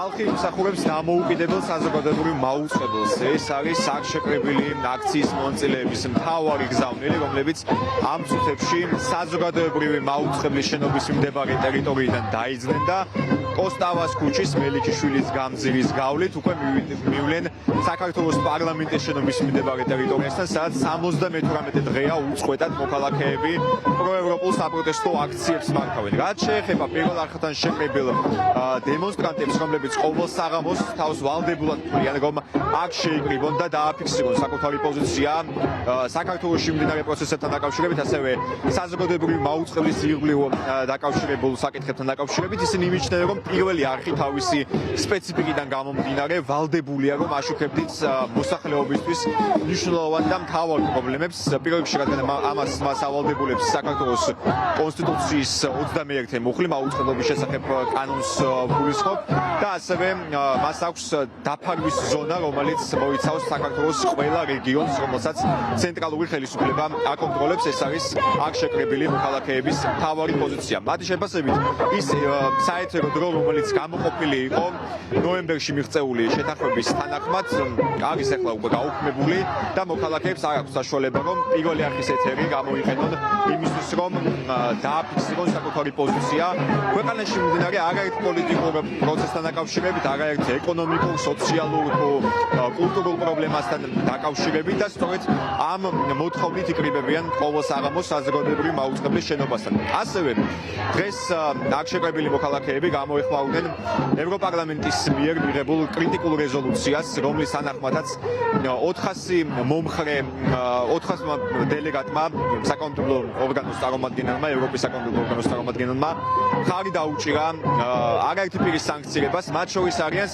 ხალხი იმსახურებს დამოუკიდებელ საზოგადოებრივ მაუწყებელს. ეს არის საგშეკრებილი აქციის მონაწილეების მთავარი გზავნილი, რომლებიც ამ წუთებში საზოგადოებრივი მაუწყებლის შენობის მდებარე ტერიტორიიდან დაიძნენ და კოსტავას ქუჩის მელიქიშვილის გამზირის გავლით უკვე მივლენ საქართველოს პარლამენტის შენობის მდებარე ტერიტორიასთან, სადაც 78 დღეა უწყვეტად მოქალაქეები პროევროპულ საპროტესტო აქციებს მართავენ. რაც შეეხება პირველ არხთან შეკრებილ დემონსტრანტებს, რომლებიც ყოველ საღამოს თავს ვალდებულად თვლიან, რომ აქ შეიკრიბონ და დააფიქსირონ საკუთარი პოზიცია საქართველოში მიმდინარე პროცესებთან დაკავშირებით, ასევე საზოგადოებრივი მაუწყებლის ირგვლივ დაკავშირებულ საკითხებთან დაკავშირებით, ისინი იმიჩნევენ, რომ პირველი არხი თავისი სპეციფიკიდან გამომდინარე ვალდებულია, რომ აშუქებდით მოსახლეობისთვის მნიშვნელოვან და მთავარ პრობლემებს. პირველ რიგში, რადგან მას ავალდებულებს საქართველოს კონსტიტუციის 21 მუხლი მაუწყებლობის შესახებ კანონს გულისხმობ და ასევე მას აქვს დაფარვის ზონა, რომელიც მოიცავს საქართველოს ყველა რეგიონს, რომელსაც ცენტრალური ხელისუფლება აკონტროლებს. ეს არის აქ შეკრებილი მოქალაქეების მთავარი პოზიცია. მათი შეფასებით, ის საეთერო დრო, რომელიც გამოყოფილი იყო ნოემბერში მიღწეული შეთანხმების თანახმად, არის ახლა უკვე გაუქმებული და მოქალაქეებს არ აქვს საშუალება, რომ პირველი არხის ეთერი გამოიყენონ იმისთვის, რომ დააფიქსირონ საკუთარი პოზიცია ქვეყანაში მიმდინარე არაერთ პოლიტიკურ პროცესთან დაკავშირებით, არაერთ ეკონომიკურ, სოციალურ, კულტურულ პრობლემასთან დაკავშირებით და სწორედ ამ მოთხოვნით იკრიბებიან ყოველ საღამოს საზოგადოებრივი მაუწყებლის შენობასთან. ასევე დღეს აქ შეკრებილი მოქალაქეები გამოეხმაურნენ ევროპარლამენტის მიერ მიღებულ კრიტიკულ რეზოლუციას, რომლის თანახმადაც 400 მომხრე 400 დელეგატმა საკანონმდებლო ორგანოს წარმომადგენელმა, ევროპის საკანონმდებლო ორგანოს წარმომადგენელმა ხარი დაუჭირა არაერთი პირის სანქციებას, მათ შორის არიან